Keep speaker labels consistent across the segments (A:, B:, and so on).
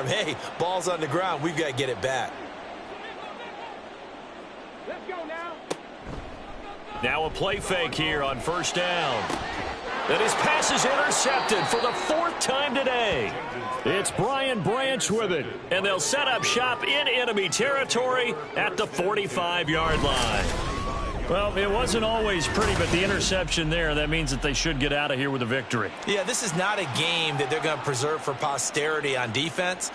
A: Hey, ball's on the ground. We've got to get it back.
B: Let's go now.
C: Now a play fake here on first down. And his pass is intercepted for the 4th time today. It's Brian Branch with it. And they'll set up shop in enemy territory at the 45-yard line. Well, it wasn't always pretty, but the interception there, that means that they should get out of here with a victory.
A: Yeah, this is not a game that they're going to preserve for posterity on defense,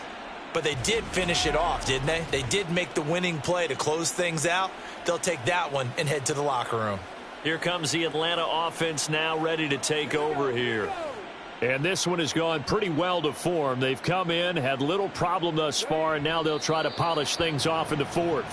A: but they did finish it off, didn't they? They did make the winning play to close things out. They'll take that one and head to the locker room.
C: Here comes the Atlanta offense now ready to take over here. And this one has gone pretty well to form. They've come in, had little problem thus far, and now they'll try to polish things off in the 4th.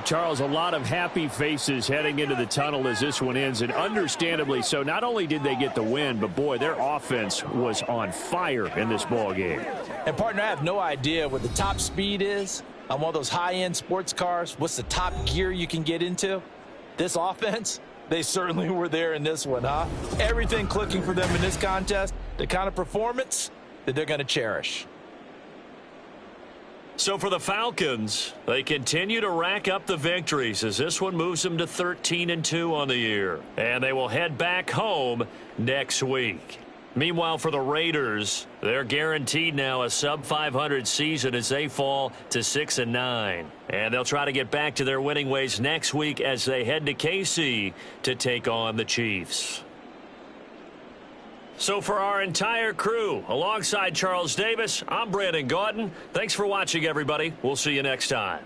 C: Charles, a lot of happy faces heading into the tunnel as this one ends, and understandably so. Not only did they get the win, but, boy, their offense was on fire in this ball game.
A: And, partner, I have no idea what the top speed is on one of those high-end sports cars. What's the top gear you can get into? This offense, they certainly were there in this one, huh? Everything clicking for them in this contest, the kind of performance that they're going to cherish.
C: So for the Falcons, they continue to rack up the victories as this one moves them to 13-2 on the year. And they will head back home next week. Meanwhile, for the Raiders, they're guaranteed now a sub-500 season as they fall to 6-9. And they'll try to get back to their winning ways next week as they head to KC to take on the Chiefs. So for our entire crew, alongside Charles Davis, I'm Brandon Gaudin. Thanks for watching, everybody. We'll see you next time.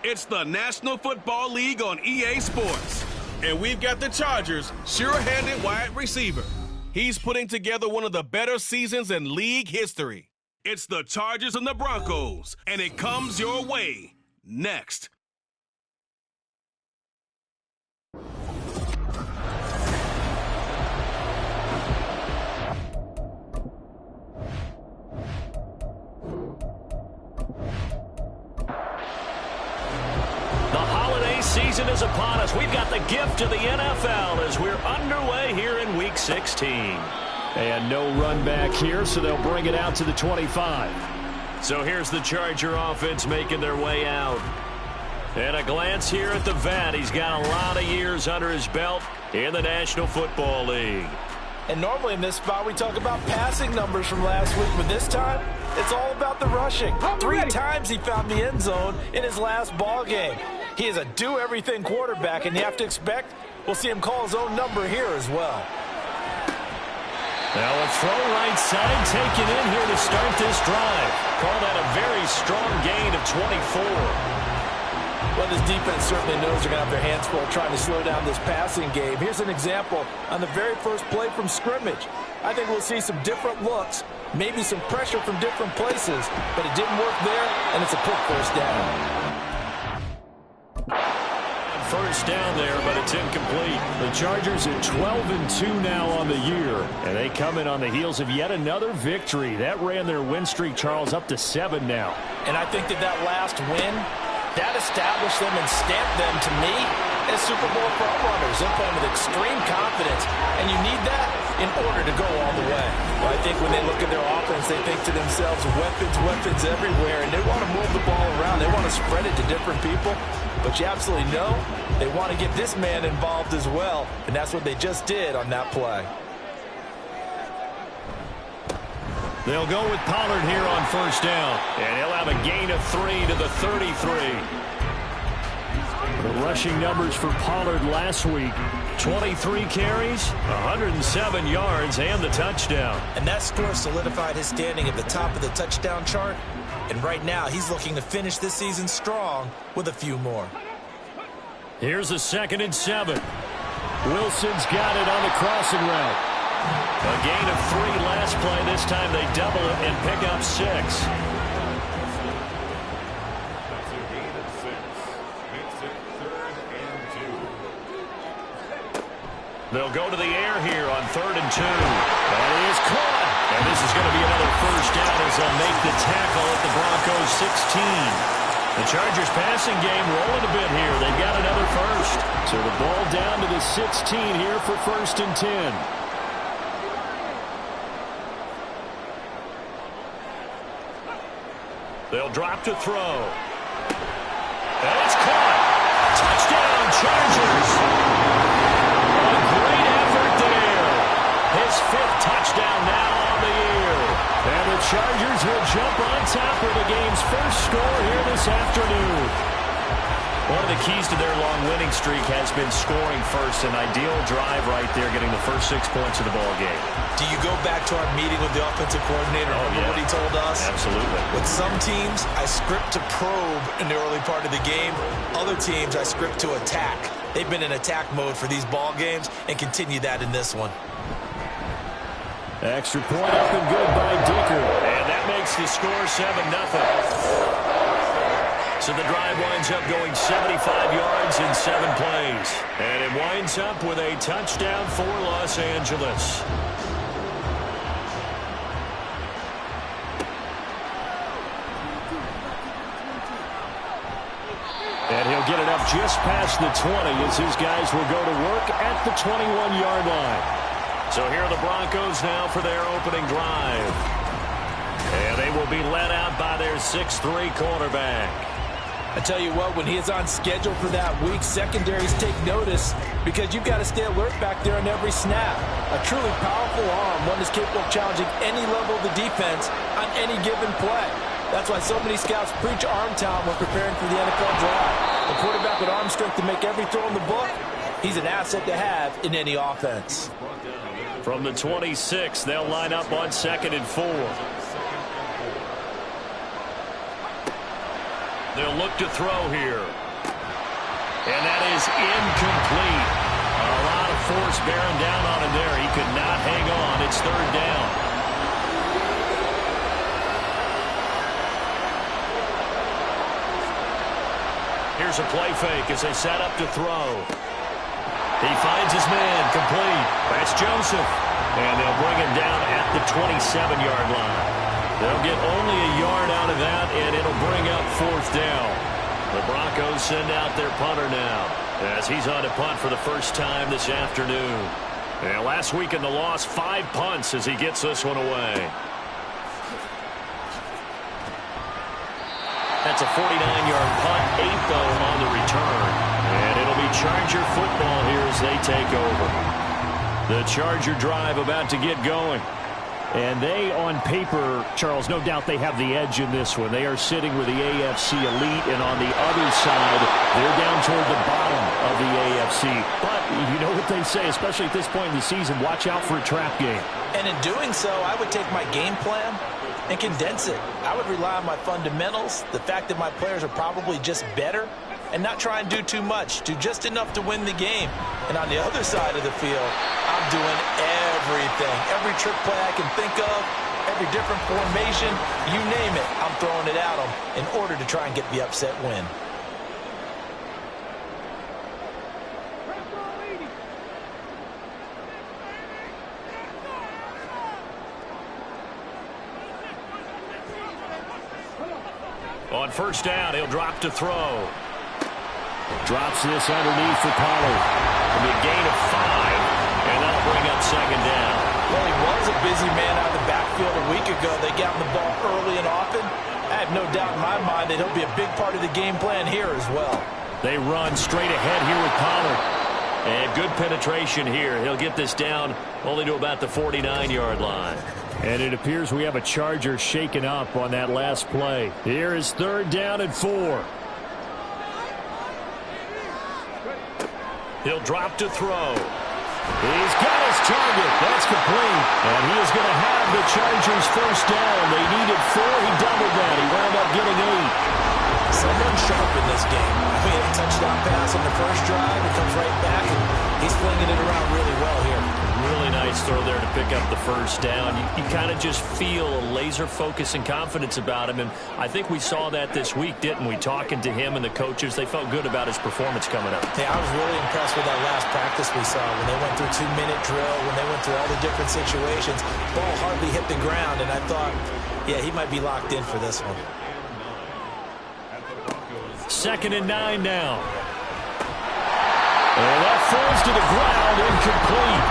B: It's the National Football League on EA Sports. And we've got the Chargers' sure-handed wide receiver. He's putting together one of the better seasons in league history. It's the Chargers and the Broncos, and it comes your way next.
C: Season is upon us. We've got the gift of the NFL as we're underway here in Week 16. And no run back here, so they'll bring it out to the 25. So here's the Charger offense making their way out. And a glance here at the vet. He's got a lot of years under his belt in the National Football League.
A: And normally in this spot we talk about passing numbers from last week, but this time it's all about the rushing. 3 times he found the end zone in his last ball game. He is a do-everything quarterback, and you have to expect we'll see him call his own number here as well.
C: Now a throw right side taken in here to start this drive. Call that a very strong gain of 24.
A: Well, this defense certainly knows they're going to have their hands full trying to slow down this passing game. Here's an example on the very first play from scrimmage. I think we'll see some different looks, maybe some pressure from different places, but it didn't work there, and it's a quick first down.
C: First down there, but it's incomplete. The Chargers are 12-2 now on the year, and they come in on the heels of yet another victory. That ran their win streak, Charles, up to 7 now.
A: And I think that last win, that established them and stamped them, to me, as Super Bowl frontrunners. They're playing with extreme confidence, and you need that in order to go all the way. Well, I think when they look at their offense, they think to themselves, weapons everywhere, and they want to move the ball around. They want to spread it to different people. But you absolutely know they want to get this man involved as well, and that's what they just did on that play.
C: They'll go with Pollard here on first down, and he'll have a gain of 3 to the 33. The rushing numbers for Pollard last week, 23 carries, 107 yards, and the touchdown.
A: And that score solidified his standing at the top of the touchdown chart. And right now, he's looking to finish this season strong with a few more.
C: Here's a 2nd and 7. Wilson's got it on the crossing route. A gain of 3 last play. This time they double it and pick up 6. They'll go to the air here on 3rd and 2. That is caught. And this is going to be another first down as they'll make the tackle at the Broncos 16. The Chargers passing game rolling a bit here. They've got another first. So the ball down to the 16 here for 1st and 10. They'll drop to throw. And it's caught. Touchdown, Chargers. A great effort there. His 5th touchdown now on the year. And the Chargers will jump on top of the game's first score here this afternoon. One of the keys to their long winning streak has been scoring first. An ideal drive right there, getting the first 6 points of the ball game.
A: Do you go back to our meeting with the offensive coordinator? Remember what he told us?
C: Absolutely.
A: With some teams, I script to probe in the early part of the game. Other teams, I script to attack. They've been in attack mode for these ball games and continue that in this one.
C: Extra point up and good by Dicker. And that makes the score 7-0. So the drive winds up going 75 yards in 7 plays. And it winds up with a touchdown for Los Angeles. And he'll get it up just past the 20 as his guys will go to work at the 21-yard line. So here are the Broncos now for their opening drive. And they will be led out by their 6'3" quarterback.
A: I tell you what, when he is on schedule for that week, secondaries take notice because you've got to stay alert back there on every snap. A truly powerful arm, one that's capable of challenging any level of the defense on any given play. That's why so many scouts preach arm talent when preparing for the NFL draft. A quarterback with arm strength to make every throw in the book, he's an asset to have in any offense.
C: From the 26, they'll line up on 2nd and 4. They'll look to throw here. And that is incomplete. A lot of force bearing down on him there. He could not hang on. It's third down. Here's a play fake as they set up to throw. He finds his man, complete. That's Joseph. And they'll bring him down at the 27-yard line. They'll get only a yard out of that, and it'll bring up fourth down. The Broncos send out their punter now as he's on to punt for the first time this afternoon. And last week in the loss, 5 punts as he gets this one away. That's a 49-yard punt, 8 though on the return. And it'll be Charger football here as they take over. The Charger drive about to get going.
D: And they, on paper, Charles, no doubt they have the edge in this one. They are sitting with the AFC elite, and on the other side, they're down toward the bottom of the AFC. But you know what they say, especially at this point in the season, watch out for a trap game.
A: And in doing so, I would take my game plan and condense it. I would rely on my fundamentals, the fact that my players are probably just better, and not try and do too much, do just enough to win the game. And on the other side of the field, I'm doing everything, every trick play I can think of, every different formation, you name it, I'm throwing it at them in order to try and get the upset win.
C: On first down, he'll drop to throw.
D: Drops this underneath for Pollard.
C: It'll be a gain of 5, and that'll bring up second down.
A: Well, he was a busy man out of the backfield a week ago. They got him the ball early and often. I have no doubt in my mind that he'll be a big part of the game plan here as well.
C: They run straight ahead here with Pollard. And good penetration here. He'll get this down only to about the 49-yard line.
D: And it appears we have a Charger shaken up on that last play. Here is third down and 4.
C: He'll drop to throw.
D: He's got his target. That's complete. And he is going to have the Chargers first down. They needed 4. He doubled that. He wound up getting 8.
A: Someone sharp in this game. I mean, a touchdown pass on the first drive. It comes right back, and he's flinging it around really well here.
C: Really nice throw there to pick up the first down. You kind of just feel a laser focus and confidence about him, and I think we saw that this week, didn't we? Talking to him and the coaches, they felt good about his performance coming up.
A: Yeah, I was really impressed with that last practice we saw when they went through 2-minute drill, when they went through all the different situations. Ball hardly hit the ground, and I thought, yeah, he might be locked in for this one.
D: Second and 9 now. And that falls to the ground, incomplete.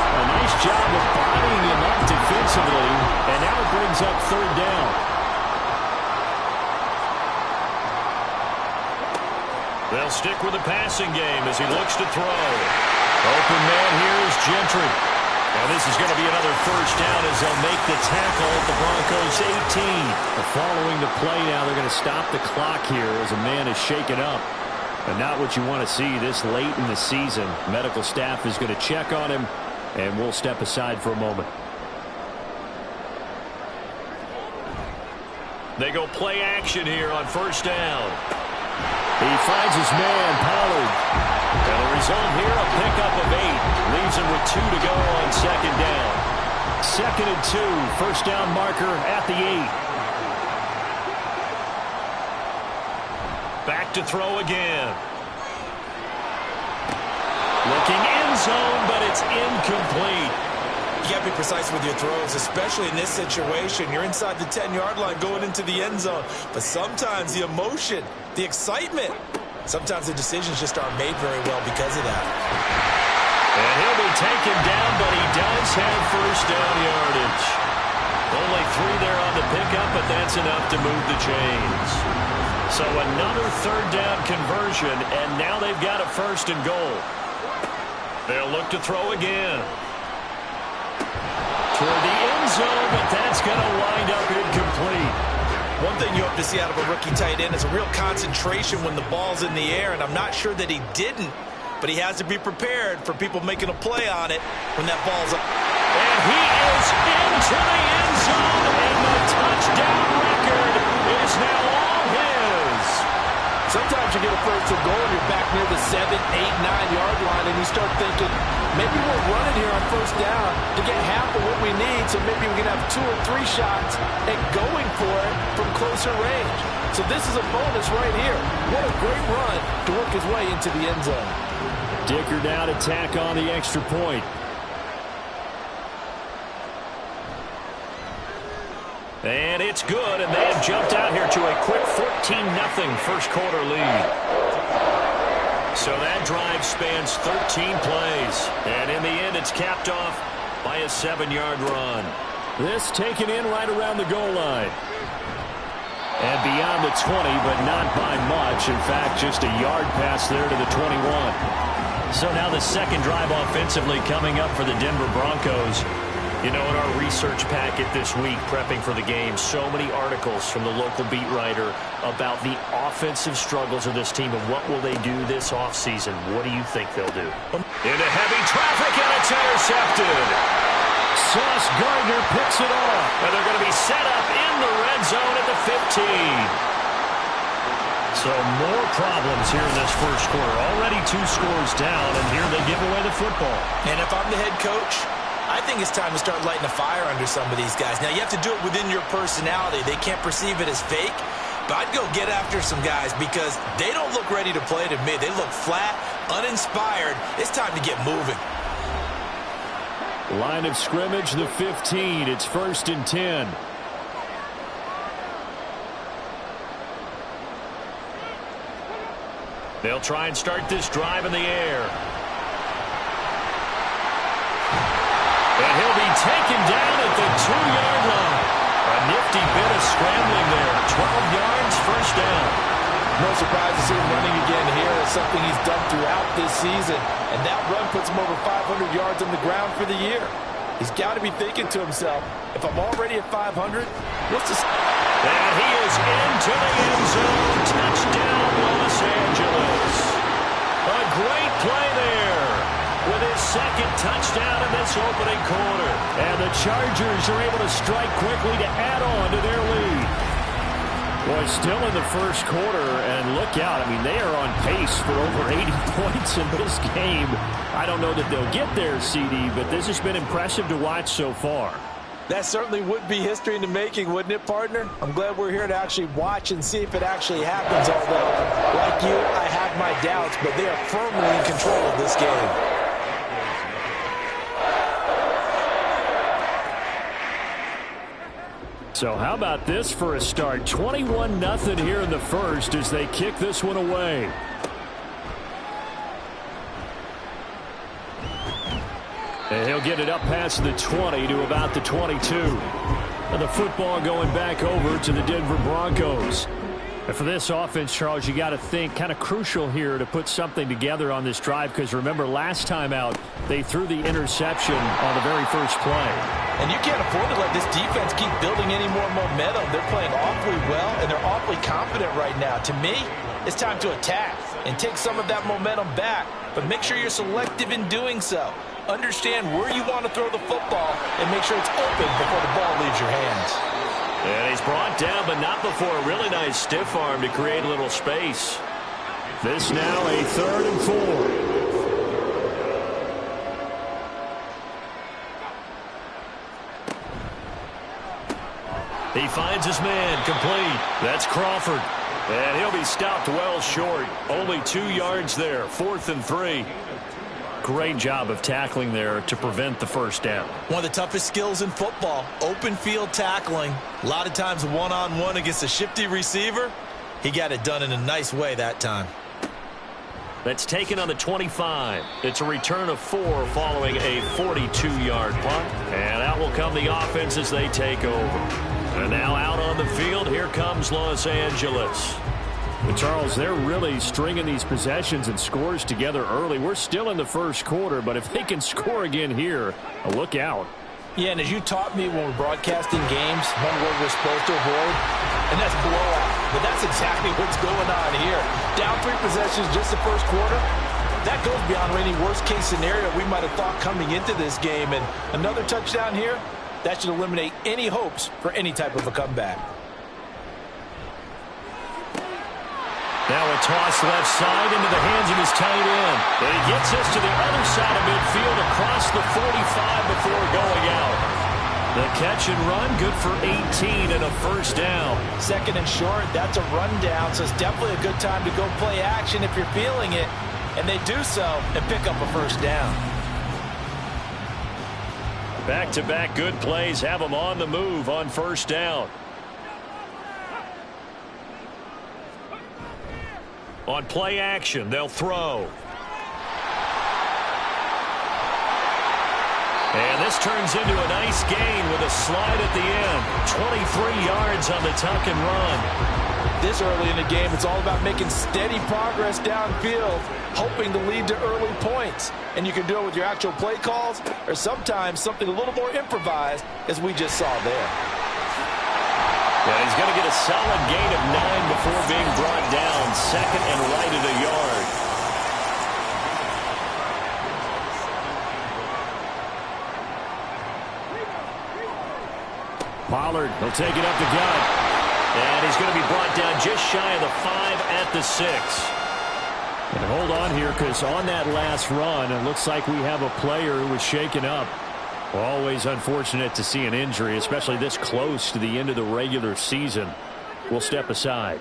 D: A nice job of bodying him up defensively, and now it brings up third down.
C: They'll stick with the passing game as he looks to throw. Open man here is Gentry. And this is going to be another first down as they'll make the tackle at the Broncos 18.
D: Following the play now, they're going to stop the clock here as a man is shaken up. And not what you want to see this late in the season. Medical staff is going to check on him, and we'll step aside for a moment.
C: They go play action here on first down.
D: He finds his man, Pollard.
C: And the result here, a pickup of 8. Leaves him with 2 to go on second down.
D: Second and 2. First down marker at the 8.
C: Back to throw again. Looking end zone, but it's incomplete.
A: You got to be precise with your throws, especially in this situation. You're inside the 10-yard line going into the end zone. But sometimes the emotion, the excitement, sometimes the decisions just aren't made very well because of that.
C: And he'll be taken down, but he does have first down yardage. Only 3 there on the pickup, but that's enough to move the chains. So another third down conversion, and now they've got a first and goal. They'll look to throw again. Toward the end zone, but that's going to wind up incomplete.
A: One thing you hope to see out of a rookie tight end is a real concentration when the ball's in the air, and I'm not sure that he didn't, but he has to be prepared for people making a play on it when that ball's up.
C: And he is into the end zone, and the touchdown record is now all his.
A: Sometimes you get a first and goal and you're back near the 7, 8, 9-yard line, and you start thinking, maybe we're running here on first down to get half of what we need, so maybe we can have 2 or 3 shots at going for it from closer range. So this is a bonus right here. What a great run to work his way into the end zone.
D: Dicker now to tack on the extra point.
C: And it's good, and they have jumped out here to a quick 14-0 first quarter lead. So that drive spans 13 plays, and in the end it's capped off by a 7-yard run.
D: This taken in right around the goal line. And beyond the 20, but not by much. In fact, just a yard pass there to the 21.
C: So now the second drive offensively coming up for the Denver Broncos. You know, in our research packet this week, prepping for the game, so many articles from the local beat writer about the offensive struggles of this team and what will they do this offseason. What do you think they'll do? Into heavy traffic, and it's intercepted.
D: Sauce Gardner picks it off.
C: And they're going to be set up in the red zone at the 15. So more problems here in this first quarter. Already 2 scores down, and here they give away the football.
A: And if I'm the head coach, I think it's time to start lighting a fire under some of these guys. Now, you have to do it within your personality. They can't perceive it as fake. But I'd go get after some guys because they don't look ready to play to me. They look flat, uninspired. It's time to get moving.
D: Line of scrimmage, the 15. It's 1st and 10.
C: They'll try and start this drive in the air. And he'll be taken down at the 2-yard line. A nifty bit of scrambling there. 12 yards, first down.
A: No surprise to see him running again here. It's something he's done throughout this season. And that run puts him over 500 yards on the ground for the year. He's got to be thinking to himself, if I'm already at 500, what's this?
C: And he is into the end zone. Touchdown, Los Angeles. A great play there with his second touchdown in this opening quarter.
D: And the Chargers are able to strike quickly to add on to their lead. Boy, still in the first quarter, and look out. I mean, they are on pace for over 80 points in this game. I don't know that they'll get there, CD, but this has been impressive to watch so far.
A: That certainly would be history in the making, wouldn't it, partner? I'm glad we're here to actually watch and see if it actually happens, although, like you, I have my doubts, but they are firmly in control of this game.
D: So how about this for a start? 21-0 here in the first as they kick this one away. And he'll get it up past the 20 to about the 22. And the football going back over to the Denver Broncos. And for this offense, Charles, you got to think kind of crucial here to put something together on this drive, because remember last time out they threw the interception on the very first play.
A: And you can't afford to let this defense keep building any more momentum. They're playing awfully well, and they're awfully confident right now. To me, it's time to attack and take some of that momentum back, but make sure you're selective in doing so. Understand where you want to throw the football and make sure it's open before the ball leaves your hands.
C: And he's brought down, but not before a really nice stiff arm to create a little space.
D: This now a 3rd and 4.
C: He finds his man, complete. That's Crawford. And he'll be stopped well short. Only 2 yards there, 4th and 3.
D: Great job of tackling there to prevent the first down.
A: One of the toughest skills in football, open field tackling. A lot of times one-on-one against a shifty receiver. He got it done in a nice way that time.
C: That's taken on the 25. It's a return of 4 following a 42-yard punt. And out will come the offense as they take over. And now out on the field, here comes Los Angeles.
D: But Charles, they're really stringing these possessions and scores together early. We're still in the first quarter, but if they can score again here, look out.
A: Yeah, and as you taught me when we're broadcasting games, one word we're supposed to avoid, and that's blowout. But that's exactly what's going on here. Down 3 possessions just the first quarter. That goes beyond any worst-case scenario we might have thought coming into this game. And another touchdown here, that should eliminate any hopes for any type of a comeback.
C: Now a toss left side into the hands of his tight end. And he gets us to the other side of midfield across the 45 before going out. The catch and run, good for 18 and a first down.
A: Second and short, that's a rundown, so it's definitely a good time to go play action if you're feeling it. And they do so and pick up a first down.
C: Back-to-back good plays have them on the move on first down. On play action, they'll throw. And this turns into a nice gain with a slide at the end. 23 yards on the tuck and run.
A: This early in the game, it's all about making steady progress downfield, hoping to lead to early points. And you can do it with your actual play calls or sometimes something a little more improvised, as we just saw there.
C: Yeah, he's going to get a solid gain of 9 before being brought down. Second and right at a yard.
D: Pollard will take it up the gut.
C: And he's going to be brought down just shy of the 5 at the 6.
D: And hold on here, because on that last run, it looks like we have a player who was shaken up. Always unfortunate to see an injury, especially this close to the end of the regular season. We'll step aside.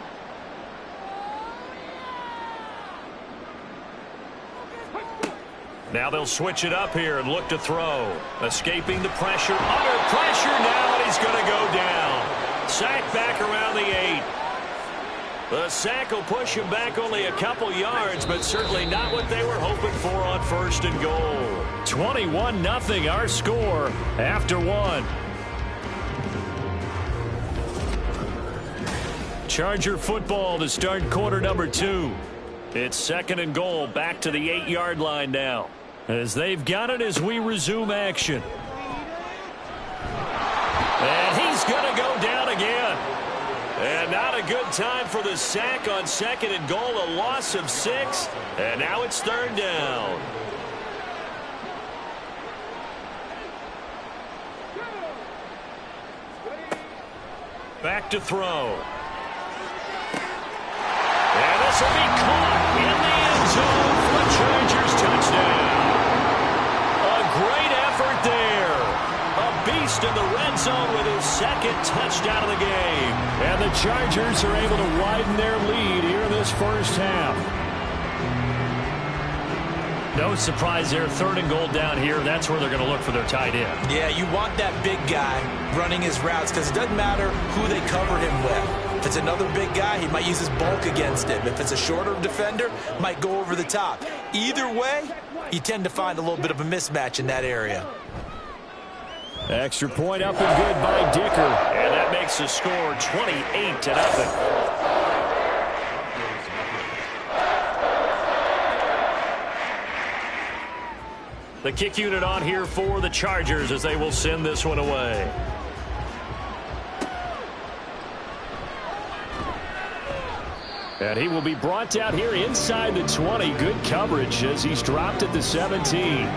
C: Now they'll switch it up here and look to throw. Escaping the pressure. Under pressure now, and he's going to go down. Sack back around the 8. The sack will push him back only a couple yards, but certainly not what they were hoping for on first and goal.
D: 21-0 our score after 1.
C: Charger football to start quarter number 2. It's second and goal, back to the 8-yard line now. As they've got it as we resume action. And he's going to go down again. And not a good time for the sack on second and goal, a loss of 6. And now it's third down. Back to throw. And this will be caught in the end zone for a Chargers touchdown. A great effort there. A beast in the red zone with his second touchdown of the game.
D: And the Chargers are able to widen their lead here in this first half.
C: No surprise there. Third and goal down here. That's where they're going to look for their tight end.
A: Yeah, you want that big guy running his routes because it doesn't matter who they cover him with. If it's another big guy, he might use his bulk against him. If it's a shorter defender, might go over the top. Either way, you tend to find a little bit of a mismatch in that area.
D: Extra point up and good by Dicker.
C: And that makes the score 28-0. The kick unit on here for the Chargers as they will send this one away.
D: And he will be brought down here inside the 20. Good coverage as he's dropped at the 17.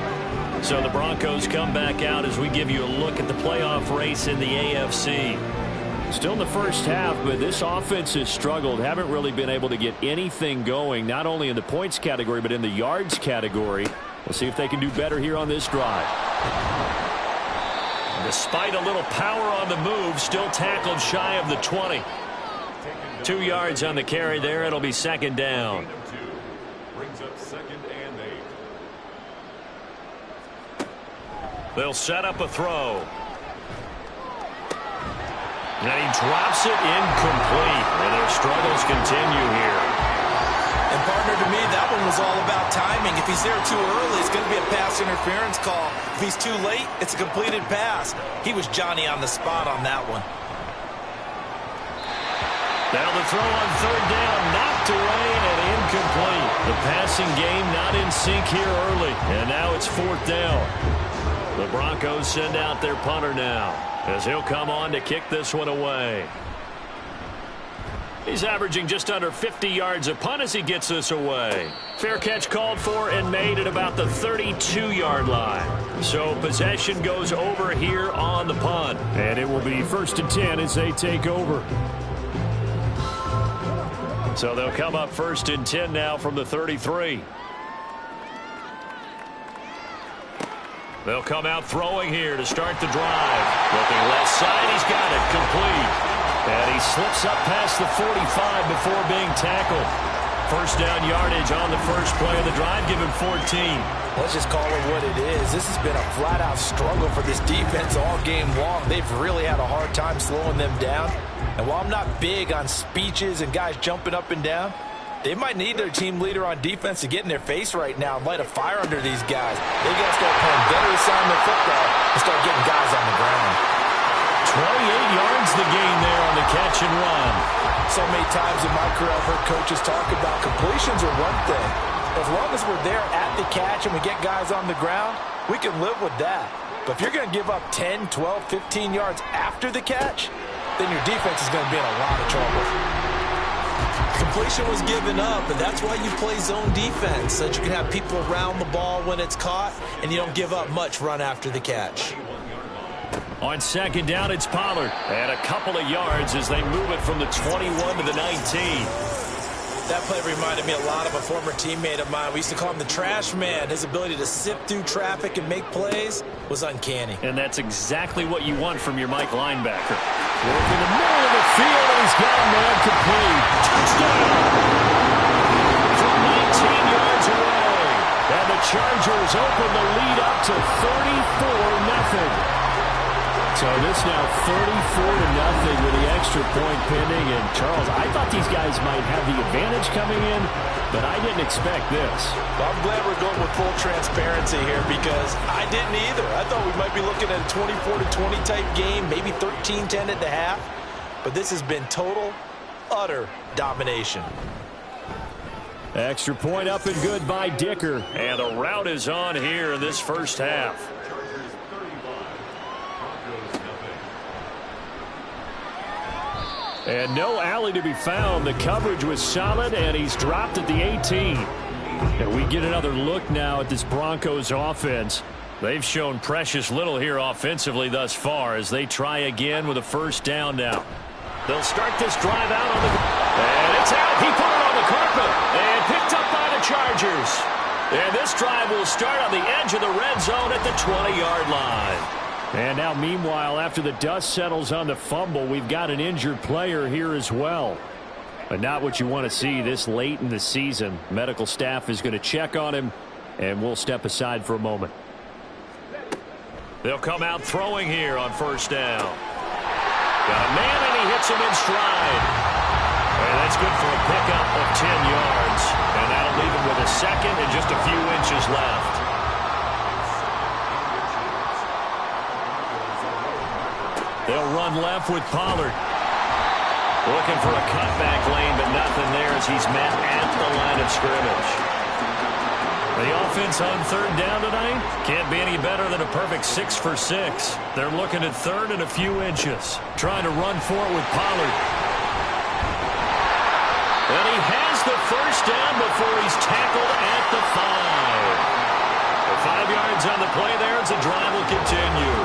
C: So the Broncos come back out as we give you a look at the playoff race in the AFC.
D: Still in the first half, but this offense has struggled. Haven't really been able to get anything going, not only in the points category, but in the yards category. We'll see if they can do better here on this drive.
C: Despite a little power on the move, still tackled shy of the 20. 2 yards on the carry there. It'll be second down.
E: Brings up second and 8.
C: They'll set up a throw. And he drops it incomplete. And their struggles continue here.
A: And partner, to me, that one was all about timing. If he's there too early, it's going to be a pass interference call. If he's too late, it's a completed pass. He was Johnny on the spot on that one.
C: Now the throw on third down, knocked away and incomplete. The passing game not in sync here early. And now it's fourth down. The Broncos send out their punter now as he'll come on to kick this one away. He's averaging just under 50 yards a punt as he gets this away. Fair catch called for and made at about the 32-yard line. So possession goes over here on the punt.
D: And it will be 1st and 10 as they take over.
C: So they'll come up 1st and 10 now from the 33. They'll come out throwing here to start the drive. Looking left side, he's got it complete. And he slips up past the 45 before being tackled. First down yardage on the first play of the drive, given 14.
A: Let's just call it what it is. This has been a flat-out struggle for this defense all game long. They've really had a hard time slowing them down. And while I'm not big on speeches and guys jumping up and down, they might need their team leader on defense to get in their face right now and light a fire under these guys. They got to start playing better assignment football and start getting guys on the ground.
C: 28 yards the gain there on the catch and run.
A: So many times in my career I've heard coaches talk about completions are one thing. As long as we're there at the catch and we get guys on the ground, we can live with that. But if you're going to give up 10, 12, 15 yards after the catch, then your defense is going to be in a lot of trouble.
F: Completion was given up, and that's why you play zone defense, so that you can have people around the ball when it's caught, and you don't give up much run after the catch.
C: On 2nd down, it's Pollard. And a couple of yards as they move it from the 21 to the 19.
F: That play reminded me a lot of a former teammate of mine. We used to call him the trash man. His ability to sift through traffic and make plays was uncanny.
C: And that's exactly what you want from your Mike linebacker. Work in the middle of the field, and he's got a man complete. Touchdown! From 19 yards away. And the Chargers open the lead up to 34-0. So this now 34-0 with the extra point pending. And Charles, I thought these guys might have the advantage coming in, but I didn't expect this.
A: Well, I'm glad we're going with full transparency here because I didn't either. I thought we might be looking at a 24-20 type game, maybe 13-10 at the half. But this has been total, utter domination.
D: Extra point up and good by Dicker.
C: And the route is on here in this first half.
D: And no alley to be found. The coverage was solid, and he's dropped at the 18.
C: And we get another look now at this Broncos offense. They've shown precious little here offensively thus far as they try again with a first down now. They'll start this drive out on the... And it's out. He put it on the carpet. And picked up by the Chargers. And this drive will start on the edge of the red zone at the 20-yard line.
D: And now, meanwhile, after the dust settles on the fumble, we've got an injured player here as well. But not what you want to see this late in the season. Medical staff is going to check on him, and we'll step aside for a moment.
C: They'll come out throwing here on first down. Got a man, and he hits him in stride. And that's good for a pickup of 10 yards. And that'll leave him with a second and just a few inches left. They'll run left with Pollard. Looking for a cutback lane, but nothing there as he's met at the line of scrimmage. The offense on 3rd down tonight can't be any better than a perfect 6 for 6. They're looking at 3rd and a few inches. Trying to run for it with Pollard. And he has the first down before he's tackled at the 5. 5 yards on the play there as the drive will continue.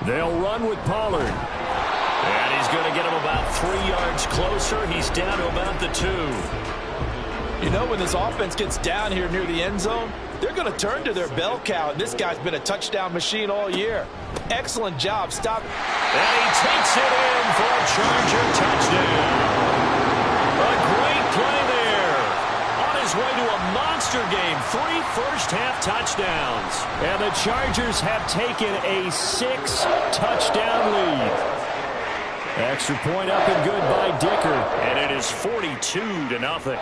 D: They'll run with Pollard.
C: And he's going to get him about 3 yards closer. He's down to about the 2.
A: You know, when this offense gets down here near the end zone, they're going to turn to their bell cow. And this guy's been a touchdown machine all year. Excellent job. Stop.
C: And he takes it in for a Charger touchdown. A great play there. On his way to a monster game. 3 first-half touchdowns.
D: And the Chargers have taken a 6-touchdown lead. Extra point up and good by Dicker.
C: And it is 42-0.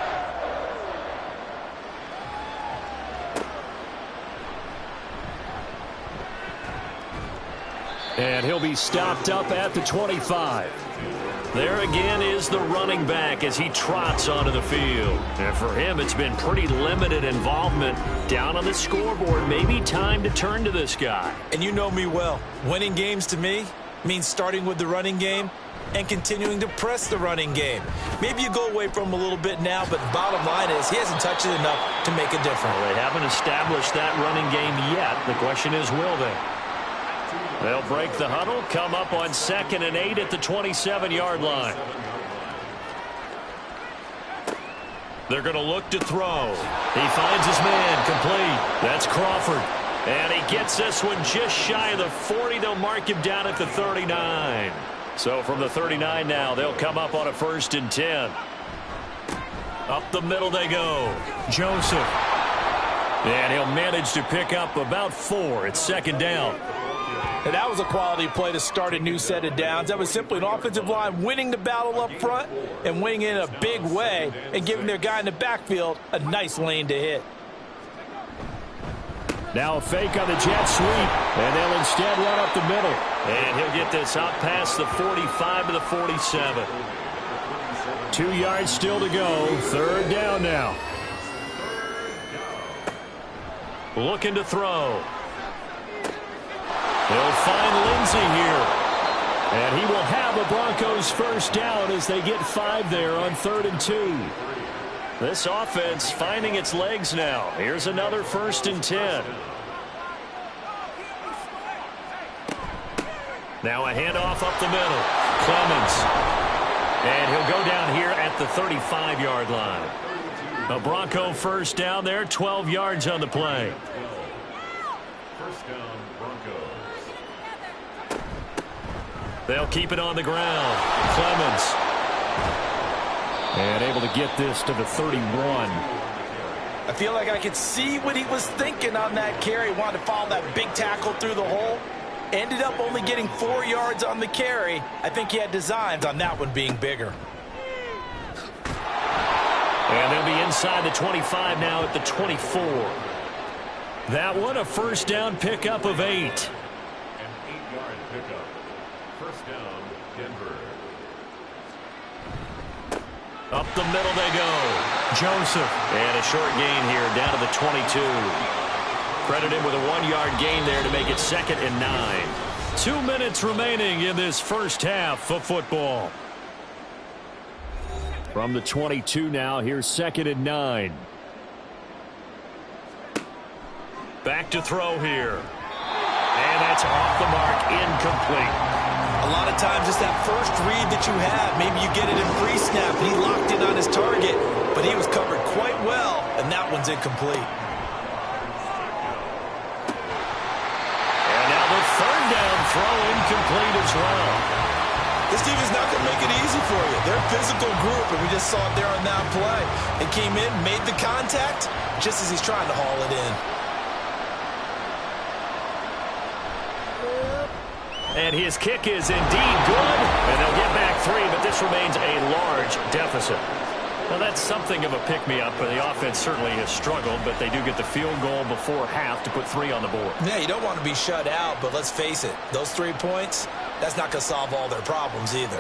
D: And he'll be stopped up at the 25.
C: There again is the running back as he trots onto the field. And for him, it's been pretty limited involvement down on the scoreboard. Maybe time to turn to this guy.
F: And you know me well. Winning games to me means starting with the running game and continuing to press the running game. Maybe you go away from him a little bit now, but the bottom line is he hasn't touched it enough to make a difference.
C: Well, they haven't established that running game yet. The question is, will they? They'll break the huddle, come up on 2nd and 8 at the 27-yard line. They're going to look to throw. He finds his man, complete. That's Crawford. And he gets this one just shy of the 40. They'll mark him down at the 39. So from the 39 now, they'll come up on a 1st and 10. Up the middle they go. Joseph. And he'll manage to pick up about 4. It's 2nd down.
A: And that was a quality play to start a new set of downs. That was simply an offensive line winning the battle up front and winning it in a big way and giving their guy in the backfield a nice lane to hit.
D: Now a fake on the jet sweep, and they'll instead run up the middle.
C: And he'll get this out past the 45 to the 47.
D: 2 yards still to go. 3rd down now.
C: Looking to throw. They'll find Lindsey here. And he will have a Broncos 1st down as they get 5 there on 3rd and 2. This offense finding its legs now. Here's another 1st and 10. Now a handoff up the middle. Clemens. And he'll go down here at the 35-yard line. A Bronco 1st down there, 12 yards on the play.
E: 1st down, Broncos.
C: They'll keep it on the ground. Clemens.
D: And able to get this to the 31.
A: I feel like I could see what he was thinking on that carry. Wanted to follow that big tackle through the hole. Ended up only getting 4 yards on the carry. I think he had designs on that one being bigger.
C: And they'll be inside the 25 now at the 24. That one a 1st down pickup of 8.
E: An 8-yard pickup. 1st down, Denver.
C: Up the middle they go. Joseph. And a short gain here down to the 22. Credited with a 1-yard gain there to make it 2nd and 9. 2 minutes remaining in this 1st half of football.
D: From the 22 now, here's 2nd and 9.
C: Back to throw here. And that's off the mark, incomplete.
F: A lot of times it's that first read that you have. Maybe you get it in pre-snap. He locked in on his target, but he was covered quite well, and that one's incomplete.
C: And now the 3rd down throw incomplete as well.
F: This team is not going to make it easy for you. They're a physical group, and we just saw it there on that play. They came in, made the contact, just as he's trying to haul it in.
C: And his kick is indeed good. And they'll get back 3, but this remains a large deficit. Well, that's something of a pick-me-up, but the offense certainly has struggled, but they do get the field goal before half to put 3 on the board.
F: Yeah, you don't want to be shut out, but let's face it, those 3 points, that's not going to solve all their problems either.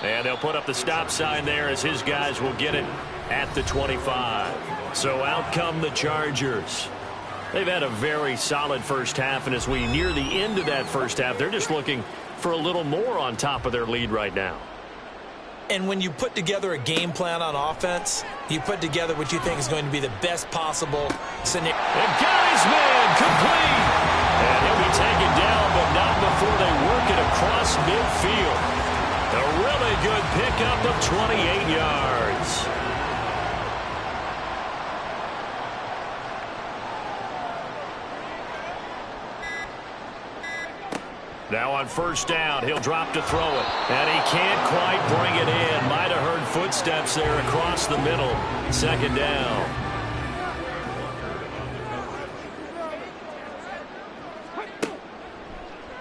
C: And they'll put up the stop sign there as his guys will get it at the 25. So out come the Chargers. They've had a very solid 1st half, and as we near the end of that 1st half, they're just looking for a little more on top of their lead right now.
F: And when you put together a game plan on offense, you put together what you think is going to be the best possible scenario.
C: And got his man complete. And he'll be taken down, but not before they work it across midfield. A really good pickup of 28 yards. Now on 1st down, he'll drop to throw it. And he can't quite bring it in. Might have heard footsteps there across the middle. 2nd down.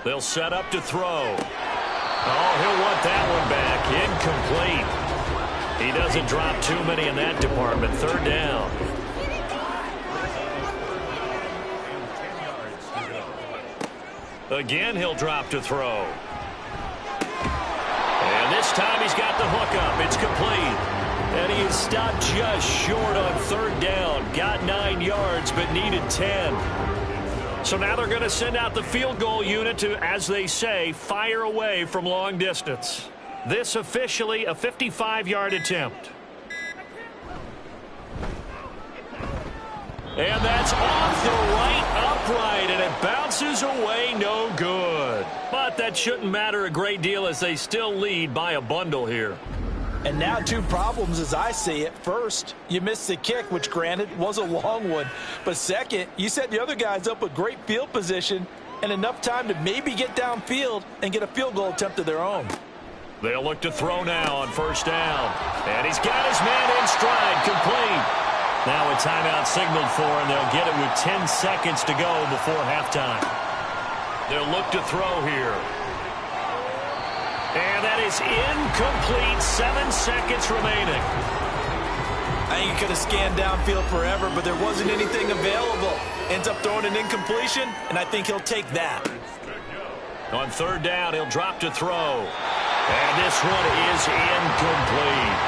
C: They'll set up to throw. Oh, he'll want that one back. Incomplete. He doesn't drop too many in that department. 3rd down. Again, he'll drop to throw. And this time he's got the hook up. It's complete. And he is stopped just short on 3rd down. Got 9 yards, but needed 10. So now they're going to send out the field goal unit to, as they say, fire away from long distance. This officially a 55-yard attempt. And that's off the right upright, and it bounces away no good. But that shouldn't matter a great deal as they still lead by a bundle here.
A: And now two problems as I see it. First, you missed the kick, which granted was a long one. But second, you set the other guys up with great field position and enough time to maybe get downfield and get a field goal attempt of their own.
C: They'll look to throw now on first down. And he's got his man in stride, complete. Now a timeout signaled for, and they'll get it with 10 seconds to go before halftime. They'll look to throw here. And that is incomplete. 7 seconds remaining.
F: I think he could have scanned downfield forever, but there wasn't anything available. Ends up throwing an incompletion, and I think he'll take that.
C: On third down, he'll drop to throw. And this one is incomplete.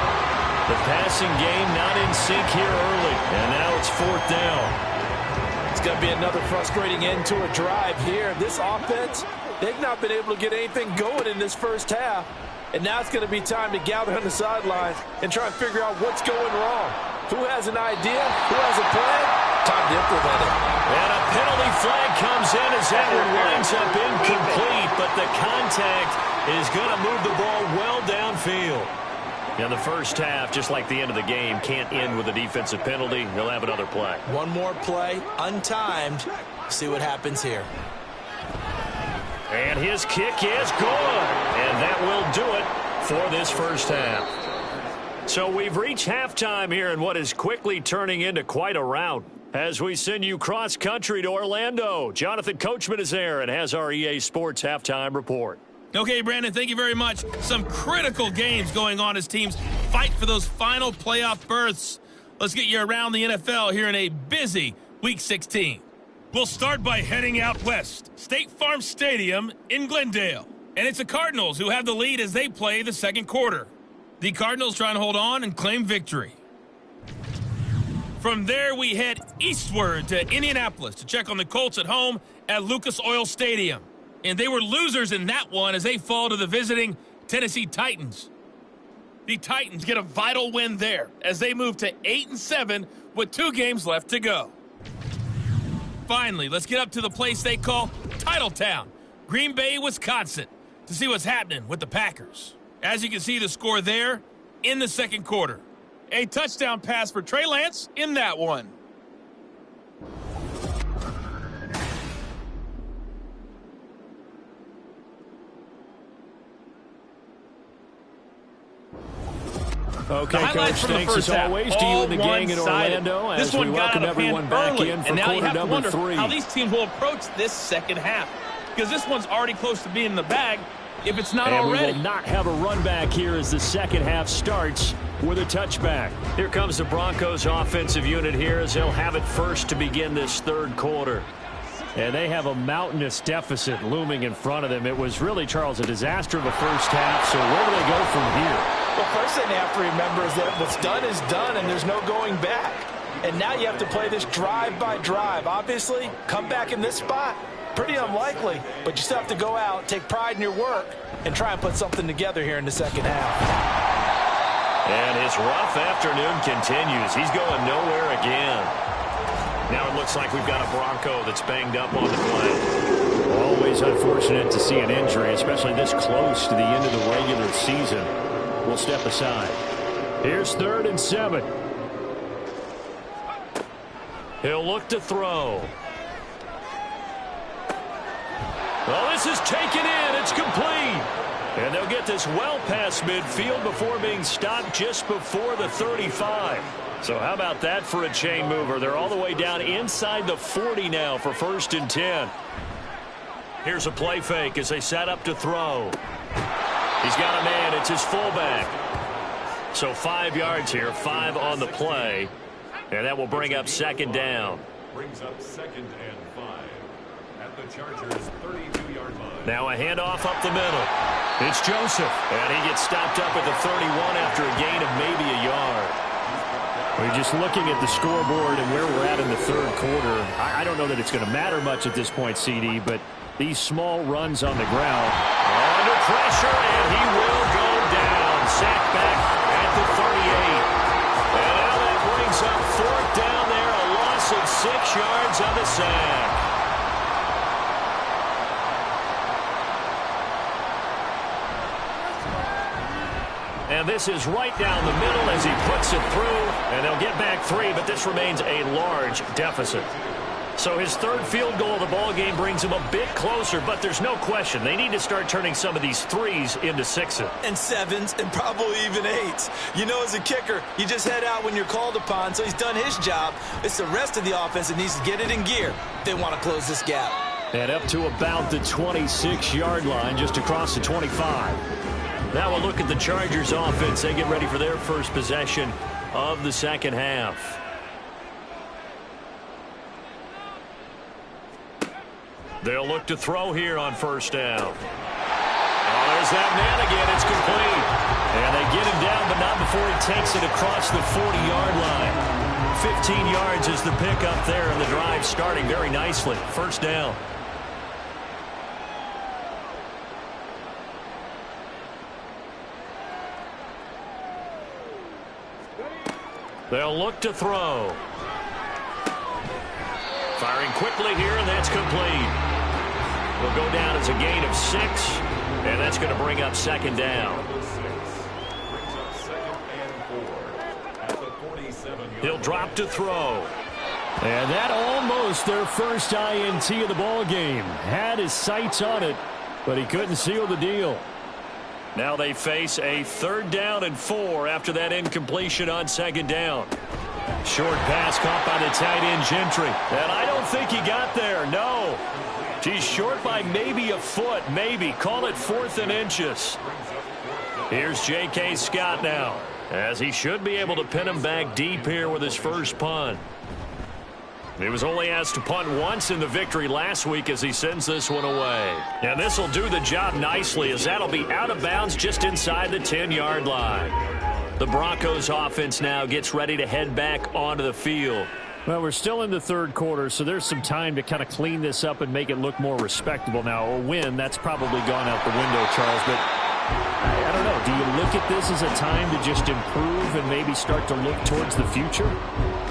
C: The passing game not in sync here early, and now it's fourth down.
A: It's going to be another frustrating end to a drive here. This offense, they've not been able to get anything going in this first half, and now it's going to be time to gather on the sidelines and try and figure out what's going wrong. Who has an idea? Who has a plan? Time to implement it.
C: And a penalty flag comes in as that one winds up incomplete, but the contact is going to move the ball well downfield. In the first half, just like the end of the game, can't end with a defensive penalty. He'll have another play.
F: One more play, untimed. See what happens here.
C: And his kick is good. And that will do it for this first half. So we've reached halftime here in what is quickly turning into quite a rout. As we send you cross-country to Orlando, Jonathan Coachman is there and has our EA Sports halftime report.
B: Okay, Brandon, thank you very much. Some critical games going on as teams fight for those final playoff berths. Let's get you around the NFL here in a busy Week 16. We'll start by heading out west. State Farm Stadium in Glendale. And it's the Cardinals who have the lead as they play the second quarter. The Cardinals trying to hold on and claim victory. From there, we head eastward to Indianapolis to check on the Colts at home at Lucas Oil Stadium. And they were losers in that one as they fall to the visiting Tennessee Titans. The Titans get a vital win there as they move to 8-7 with 2 games left to go. Finally, let's get up to the place they call Titletown, Green Bay, Wisconsin, to see what's happening with the Packers. As you can see the score there in the second quarter. A touchdown pass for Trey Lance in that one.
D: Okay, Coach, thanks as always to you and the gang in Orlando as we welcome everyone back in for quarter number 3.
B: How these teams will approach this second half, because this one's already close to being in the bag if it's not already.
D: We will not have a run back here as the second half starts with a touchback.
C: Here comes the Broncos offensive unit here as they'll have it first to begin this third quarter.
D: And they have a mountainous deficit looming in front of them. It was really, Charles, a disaster of a first half, so where do they go from here?
A: Well, first thing they have to remember is that what's done is done, and there's no going back. And now you have to play this drive by drive. Obviously, come back in this spot, pretty unlikely, but you still have to go out, take pride in your work, and try and put something together here in the second half.
C: And his rough afternoon continues. He's going nowhere again. Now it looks like we've got a Bronco that's banged up on the play.
D: Always unfortunate to see an injury, especially this close to the end of the regular season. We'll step aside. Here's 3rd and 7.
C: He'll look to throw. Well, this is taken in. It's complete. And they'll get this well past midfield before being stopped just before the 35. So how about that for a chain mover? They're all the way down inside the 40 now for 1st and 10. Here's a play fake as they set up to throw. He's got a man. It's his fullback. So 5 yards here, 5 on the play. And that will bring up 2nd down.
E: Brings up 2nd and 5 at the Chargers' 32-yard line.
C: Now a handoff up the middle. It's Joseph. And he gets stopped up at the 31 after a gain of maybe a yard.
D: We're just looking at the scoreboard and where we're at in the third quarter. I don't know that it's going to matter much at this point, CD, but these small runs on the ground.
C: Under pressure, and he will go down. Sacked back at the 38. And now that brings up fourth down there. A loss of 6 yards on the sack. And this is right down the middle as he puts it through. And they'll get back 3, but this remains a large deficit. So his third field goal of the ball game brings him a bit closer, but there's no question they need to start turning some of these 3s into 6s.
F: And 7s and probably even 8s. You know, as a kicker, you just head out when you're called upon, so he's done his job. It's the rest of the offense that needs to get it in gear if they want to close this gap.
D: And up to about the 26-yard line, just across the 25.
C: Now we'll look at the Chargers offense. They get ready for their first possession of the second half. They'll look to throw here on first down. Oh, there's that man again. It's complete. And they get him down, but not before he takes it across the 40-yard line. 15 yards is the pickup there, and the drive starting very nicely. First down. They'll look to throw. Firing quickly here, and that's complete. Will go down as a gain of 6, and that's going to bring up second down. He'll drop to throw.
D: And that almost their first INT of the ball game. Had his sights on it, but he couldn't seal the deal.
C: Now they face a 3rd down and 4 after that incompletion on second down. Short pass caught by the tight end Gentry. And I don't think he got there. No. He's short by maybe a foot. Maybe. Call it 4th and inches. Here's J.K. Scott now, as he should be able to pin him back deep here with his first punt. He was only asked to punt once in the victory last week as he sends this one away. And this will do the job nicely, as that'll be out of bounds just inside the 10-yard line. The Broncos offense now gets ready to head back onto the field.
D: Well, we're still in the third quarter, so there's some time to kind of clean this up and make it look more respectable. Now, a win, that's probably gone out the window, Charles, but I don't know. Do you look at this as a time to just improve and maybe start to look towards the future?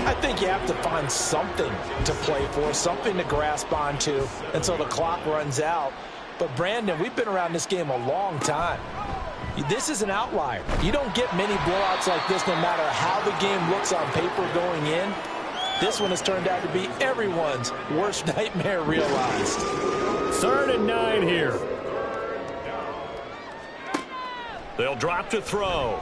A: I think you have to find something to play for, something to grasp onto until the clock runs out. But, Brandon, we've been around this game a long time. This is an outlier. You don't get many blowouts like this no matter how the game looks on paper going in. This one has turned out to be everyone's worst nightmare realized.
D: 3rd and 9 here.
C: They'll drop to throw.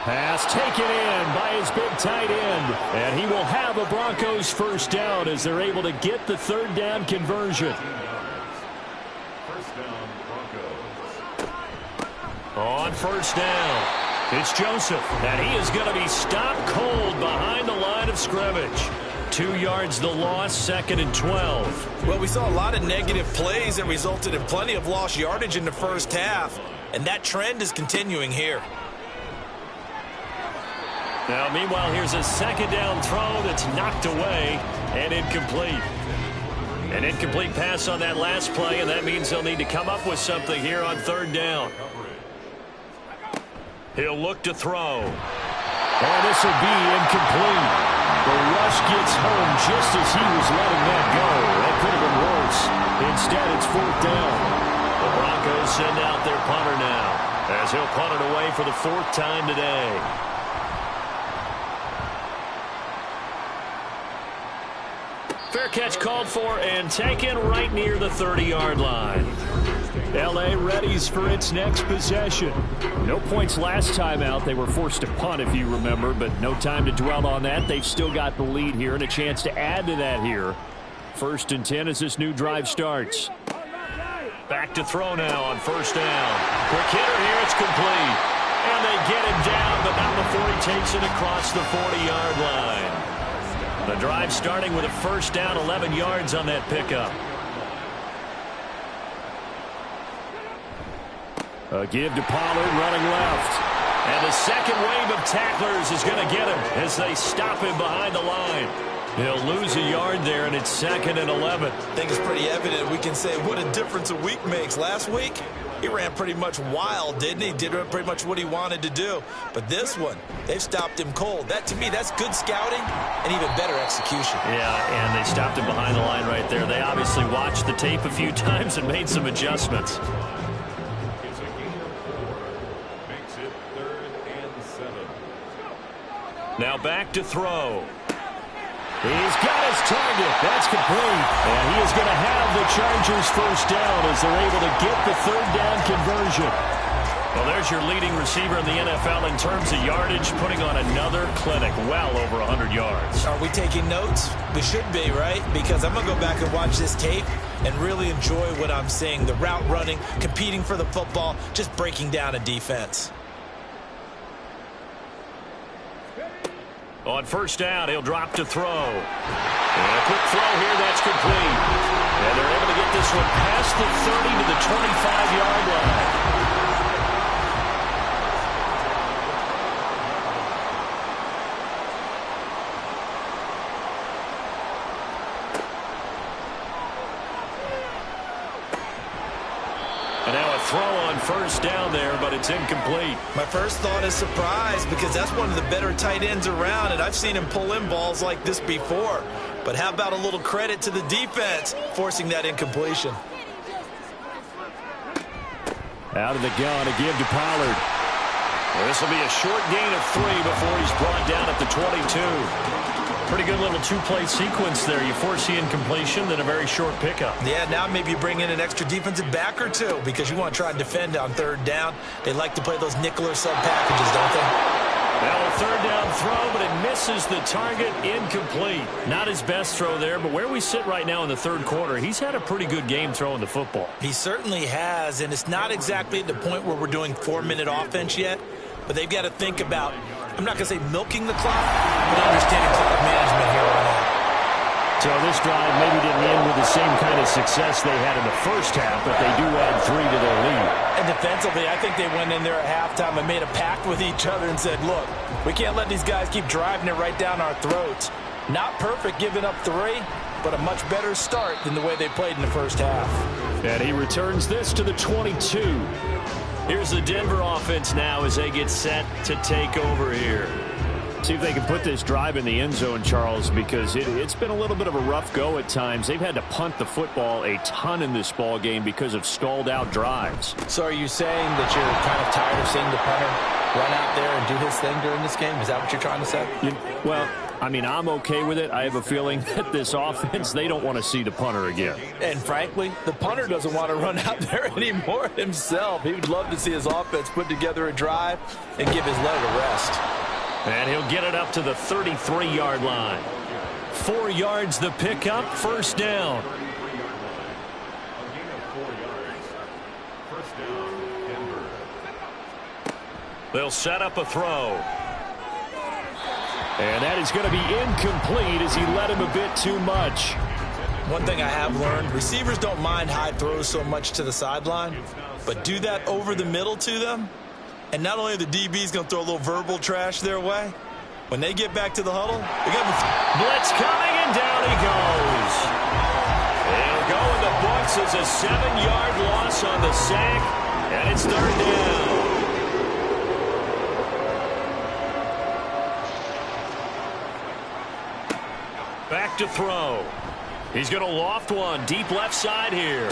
D: Pass taken in by his big tight end. And he will have a Broncos first down as they're able to get the 3rd down conversion.
E: First down, Broncos.
C: On first down, it's Joseph. And he is going to be stopped cold behind the line of scrimmage. 2 yards the loss, 2nd and 12.
F: Well, we saw a lot of negative plays that resulted in plenty of lost yardage in the first half. And that trend is continuing here.
C: Now, meanwhile, here's a 2nd down throw that's knocked away and incomplete. An incomplete pass on that last play, and that means they'll need to come up with something here on 3rd down. He'll look to throw.
D: And this will be incomplete. The rush gets home just as he was letting that go. That could have been worse. Instead, it's 4th down.
C: The Broncos send out their punter now, as he'll punt it away for the 4th time today. Fair catch called for and taken right near the 30-yard line.
D: L.A. readies for its next possession. No points last time out. They were forced to punt, if you remember, but no time to dwell on that. They've still got the lead here and a chance to add to that here. 1st and 10 as this new drive starts.
C: Back to throw now on first down. Quick hitter here, it's complete. And they get him down, but not before he takes it across the 40-yard line. The drive starting with a first down, 11 yards on that pickup.
D: A give to Pollard running left.
C: And the second wave of tacklers is going to get him as they stop him behind the line. He'll lose a yard there, and it's 2nd and 11.
F: I think it's pretty evident. We can say what a difference a week makes. Last week, he ran pretty much wild, didn't he? Did pretty much what he wanted to do. But this one, they've stopped him cold. That, to me, that's good scouting and even better execution.
C: Yeah, and they stopped him behind the line right there. They obviously watched the tape a few times and made some adjustments.
E: It's a gain of 4. Makes it 3rd and 7.
C: Now back to throw. He's got his target. That's complete. And he is going to have the Chargers first down as they're able to get the 3rd down conversion. Well, there's your leading receiver in the NFL in terms of yardage, putting on another clinic, well over 100 yards.
F: Are we taking notes? We should be, right? Because I'm going to go back and watch this tape and really enjoy what I'm seeing. The route running, competing for the football, just breaking down a defense.
C: On first down, he'll drop to throw. And a quick throw here, that's complete. And they're able to get this one past the 30 to the 25-yard line. And now a throw on first down there, but it's incomplete.
F: My first thought is surprise because that's one of the better tight ends around, and I've seen him pull in balls like this before. But how about a little credit to the defense forcing that incompletion?
D: Out of the gun again to Pollard.
C: Well, this will be a short gain of 3 before he's brought down at the 22. Pretty good little two-play sequence there. You force the incompletion, then a very short pickup.
F: Yeah, now maybe you bring in an extra defensive back or two because you want to try and defend on 3rd down. They like to play those nickel or sub packages, don't they?
C: Now a 3rd down throw, but it misses the target, incomplete. Not his best throw there, but where we sit right now in the 3rd quarter, he's had a pretty good game throwing the football.
F: He certainly has, and it's not exactly at the point where we're doing 4-minute offense yet, but they've got to think about, I'm not going to say milking the clock, but understanding clock management here on out.
D: So this drive maybe didn't end with the same kind of success they had in the first half, but they do add 3 to their lead.
F: And defensively, I think they went in there at halftime and made a pact with each other and said, look, we can't let these guys keep driving it right down our throats. Not perfect giving up 3, but a much better start than the way they played in the first half.
D: And he returns this to the 22.
C: Here's the Denver offense now as they get set to take over here.
D: See if they can put this drive in the end zone, Charles, because it's been a little bit of a rough go at times. They've had to punt the football a ton in this ball game because of stalled out drives.
A: So are you saying that you're kind of tired of seeing the punter run out there and do his thing during this game? Is that what you're trying to say?
D: Well, I mean, I'm okay with it. I have a feeling that this offense, they don't want to see the punter again.
A: And frankly, the punter doesn't want to run out there anymore himself. He would love to see his offense put together a drive and give his leg a rest.
C: And he'll get it up to the 33-yard line. 4 yards the pickup, first down.
E: A gain of 4 yards. First down, Denver.
C: They'll set up a throw.
D: And that is going to be incomplete as he led him a bit too much.
F: One thing I have learned, receivers don't mind high throws so much to the sideline, but do that over the middle to them, and not only are the DBs going to throw a little verbal trash their way, when they get back to the huddle, they got
C: blitz coming, and down he goes. It'll go in the books as a 7-yard loss on the sack, and it's 3rd down. Back to throw. He's going to loft one deep left side here.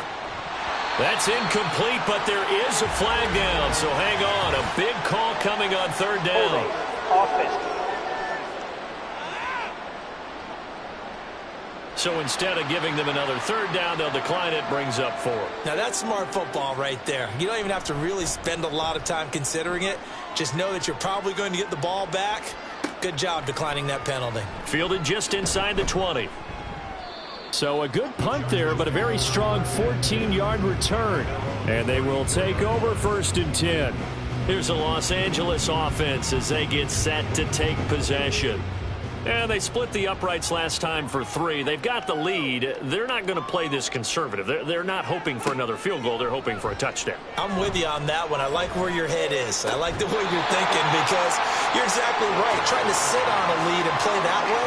C: That's incomplete, but there is a flag down, so hang on. A big call coming on 3rd down. So instead of giving them another 3rd down, they'll decline it, brings up 4.
F: Now that's smart football right there. You don't even have to really spend a lot of time considering it. Just know that you're probably going to get the ball back. Good job declining that penalty.
C: Fielded just inside the 20.
D: So a good punt there, but a very strong 14-yard return. And they will take over 1st and 10.
C: Here's the Los Angeles offense as they get set to take possession. And they split the uprights last time for 3. They've got the lead. They're not going to play this conservative. They're not hoping for another field goal. They're hoping for a touchdown.
F: I'm with you on that one. I like where your head is. I like the way you're thinking because you're exactly right. Trying to sit on a lead and play that way,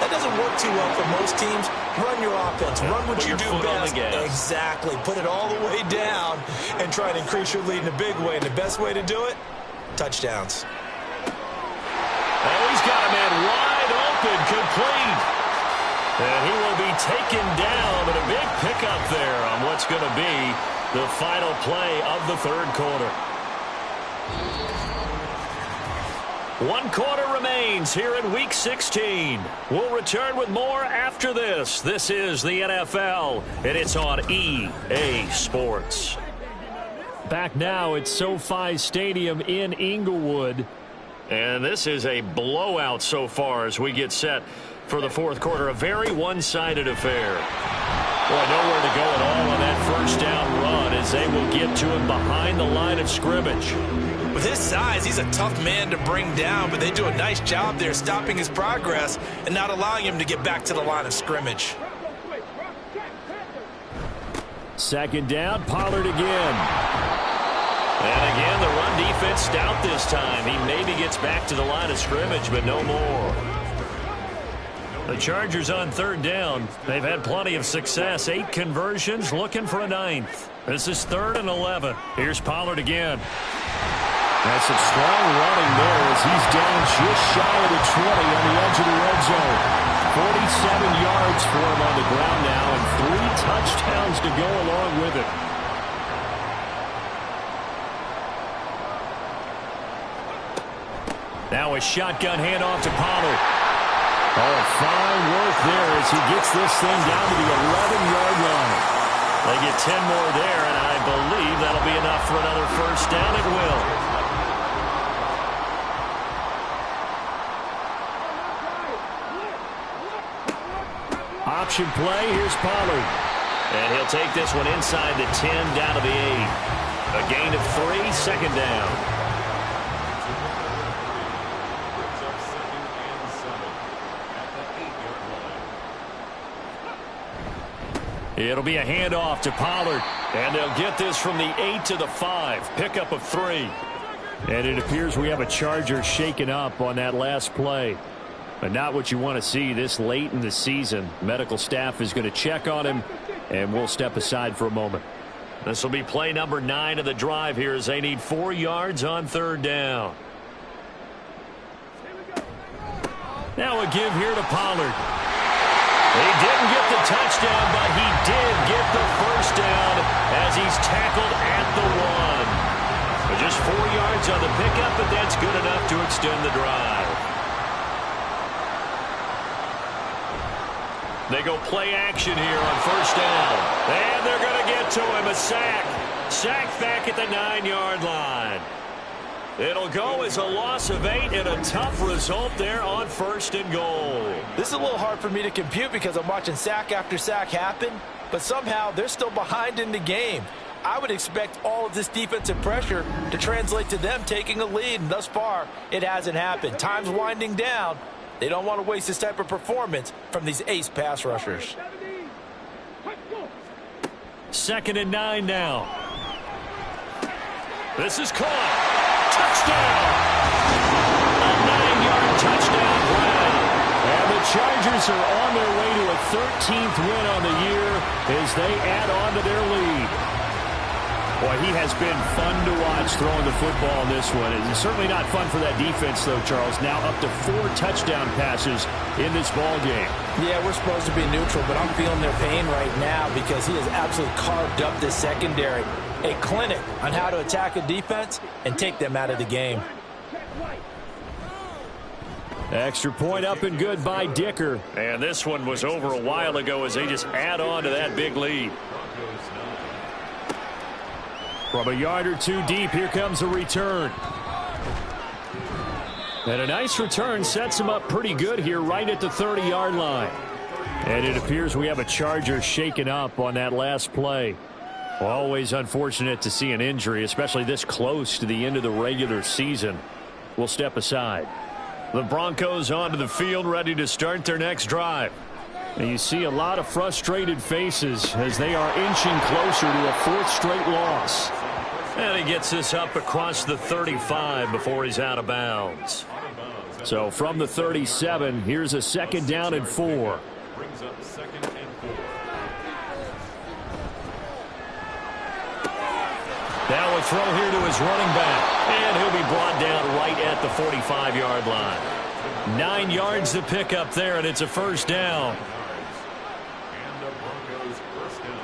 F: that doesn't work too well for most teams. Run your offense. Run what you do best. Exactly. Put it all the way down and try and increase your lead in a big way. And the best way to do it, touchdowns.
C: Oh, he's got a man wide open, complete. And he will be taken down, but a big pickup there on what's going to be the final play of the third quarter. 1 quarter remains here in Week 16. We'll return with more after this. This is the NFL, and it's on EA Sports.
D: Back now at SoFi Stadium in Inglewood.
C: And this is a blowout so far as we get set for the fourth quarter. A very one-sided affair. Boy, nowhere to go at all on that first down run as they will get to him behind the line of scrimmage.
F: With his size, he's a tough man to bring down, but they do a nice job there stopping his progress and not allowing him to get back to the line of scrimmage.
D: Second down, Pollard again.
C: And again, the run defense stout this time. He maybe gets back to the line of scrimmage, but no more. The Chargers on third down. They've had plenty of success. 8 conversions, looking for a 9th. This is 3rd and 11. Here's Pollard again.
D: That's some strong running there as he's down just shy of the 20 on the edge of the red zone. 47 yards for him on the ground now and 3 touchdowns to go along with it. Now a shotgun handoff to Pollard. Oh, fine work there as he gets this thing down to the 11-yard line. They get 10 more there, and I believe that'll be enough for another first down. It will. Option play. Here's Pollard.
C: And he'll take this one inside the 10 down to the 8. A gain of 3, second down.
D: It'll be a handoff to Pollard. And they'll get this from the 8 to the 5. Pickup of 3. And it appears we have a Charger shaken up on that last play. But not what you want to see this late in the season. Medical staff is going to check on him, and we'll step aside for a moment.
C: This will be play number 9 of the drive here as they need 4 yards on third down.
D: Now a give here to Pollard.
C: He didn't get the touchdown, but he did get the first down as he's tackled at the 1. Just 4 yards on the pickup, but that's good enough to extend the drive. They go play action here on first down. And they're going to get to him. A sack. Sack back at the 9-yard line. It'll go as a loss of 8 and a tough result there on first and goal.
A: This is a little hard for me to compute because I'm watching sack after sack happen, but somehow they're still behind in the game. I would expect all of this defensive pressure to translate to them taking a lead, and thus far, it hasn't happened. Time's winding down. They don't want to waste this type of performance from these ace pass rushers.
D: 2nd and 9 now. This is caught. Touchdown! A 9-yard touchdown play. And the Chargers are on their way to a 13th win on the year as they add on to their lead. Boy, he has been fun to watch throwing the football in this one. It's certainly not fun for that defense, though, Charles. Now up to 4 touchdown passes in this ball game.
A: Yeah, we're supposed to be neutral, but I'm feeling their pain right now because he has absolutely carved up this secondary. A clinic on how to attack a defense and take them out of the game.
D: Extra point up and good by Dicker.
C: And this one was over a while ago as they just add on to that big lead.
D: From a yard or 2 deep, here comes a return. And a nice return sets him up pretty good here right at the 30-yard line. And it appears we have a Charger shaken up on that last play. Always unfortunate to see an injury, especially this close to the end of the regular season. We'll step aside.
C: The Broncos onto the field, ready to start their next drive.
D: And you see a lot of frustrated faces as they are inching closer to a fourth straight loss.
C: And he gets this up across the 35 before he's out of bounds.
D: So from the 37, here's a 2nd down and 4.
E: Brings up 2nd and 4.
C: Now a throw here to his running back. And he'll be brought down right at the 45-yard line. 9 yards to pick up there, and it's a first down.
E: And the Broncos first down.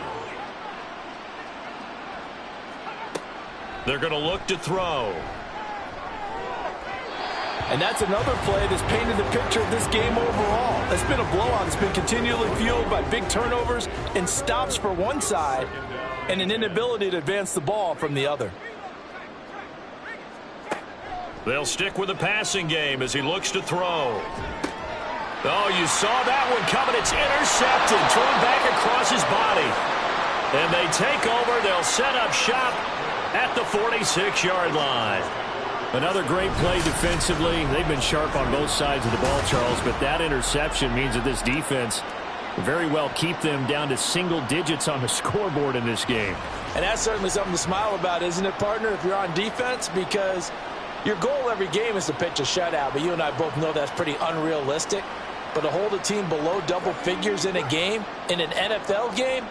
C: They're going to look to throw.
A: And that's another play that's painted the picture of this game overall. It's been a blowout. It's been continually fueled by big turnovers and stops for one side and an inability to advance the ball from the other.
C: They'll stick with the passing game as he looks to throw. Oh, you saw that one coming. It's intercepted. Thrown back across his body. And they take over. They'll set up shop at the 46-yard line.
D: Another great play defensively. They've been sharp on both sides of the ball, Charles, but that interception means that this defense will very well keep them down to single digits on the scoreboard in this game.
A: And that's certainly something to smile about, isn't it, partner, if you're on defense? Because your goal every game is to pitch a shutout, but you and I both know that's pretty unrealistic. But to hold a team below double figures in a game, in an NFL game,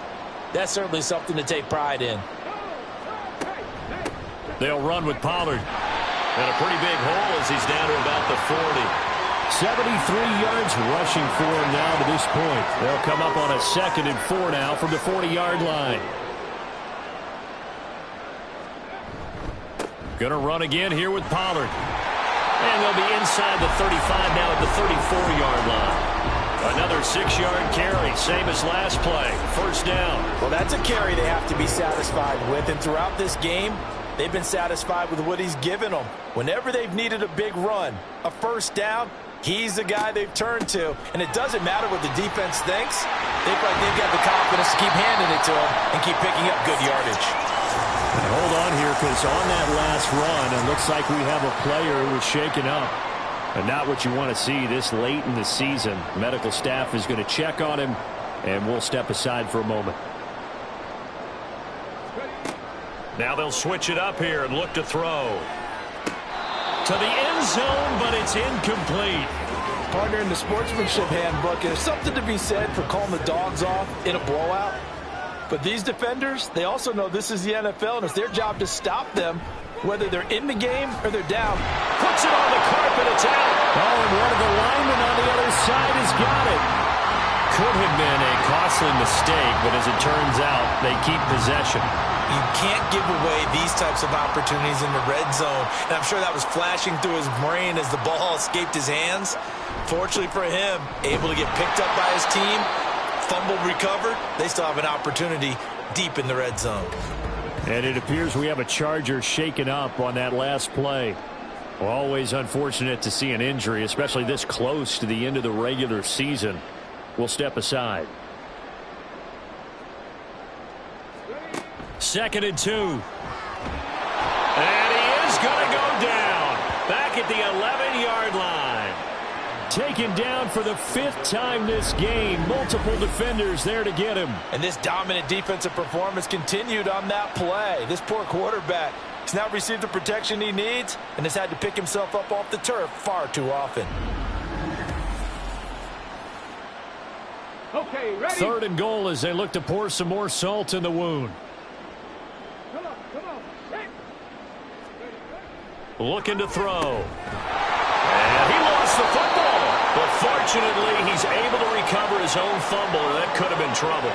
A: that's certainly something to take pride in.
C: They'll run with Pollard. And a pretty big hole as he's down to about the 40.
D: 73 yards rushing for him now to this point. They'll come up on a 2nd and 4 now from the 40-yard line.
C: Going to run again here with Pollard. And they'll be inside the 35 now at the 34-yard line. Another 6-yard carry, same as last play. First down.
A: Well, that's a carry they have to be satisfied with. And throughout this game, they've been satisfied with what he's given them. Whenever they've needed a big run, a first down, he's the guy they've turned to. And it doesn't matter what the defense thinks. They feel like they've got the confidence to keep handing it to him and keep picking up good yardage.
D: And hold on here, because on that last run, it looks like we have a player who was shaken up. And not what you want to see this late in the season. Medical staff is going to check on him, and we'll step aside for a moment.
C: Now they'll switch it up here and look to throw. To the end zone, but it's incomplete.
A: Partner, in the sportsmanship handbook, there's something to be said for calling the dogs off in a blowout. But these defenders, they also know this is the NFL, and it's their job to stop them, whether they're in the game or they're down.
C: Puts it on the carpet, it's out.
D: Oh, and one of the linemen on the other side has got it.
C: Could have been a costly mistake, but as it turns out, they keep possession.
F: You can't give away these types of opportunities in the red zone. And I'm sure that was flashing through his brain as the ball escaped his hands. Fortunately for him, able to get picked up by his team, fumbled, recovered. They still have an opportunity deep in the red zone.
D: And it appears we have a Charger shaken up on that last play. Well, always unfortunate to see an injury, especially this close to the end of the regular season. We'll step aside.
C: 2nd and 2. And he is going to go down. Back at the 11-yard line.
D: Taken down for the 5th time this game. Multiple defenders there to get him.
A: And this dominant defensive performance continued on that play. This poor quarterback has now received the protection he needs and has had to pick himself up off the turf far too often.
G: Okay, ready?
D: 3rd and goal as they look to pour some more salt in the wound.
G: Come on. Hey.
C: Looking to throw. And he lost the football. But fortunately, he's able to recover his own fumble, and that could have been trouble.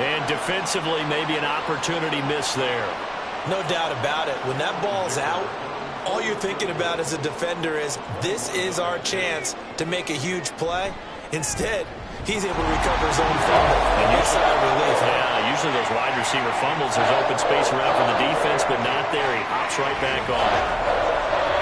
C: And defensively, maybe an opportunity missed there.
F: No doubt about it. When that ball's out, all you're thinking about as a defender is, this is our chance to make a huge play. Instead, he's able to recover his own fumble. And you sigh of relief.
C: Yeah, usually those wide receiver fumbles, there's open space around for the defense, but not there. He hops right back on it.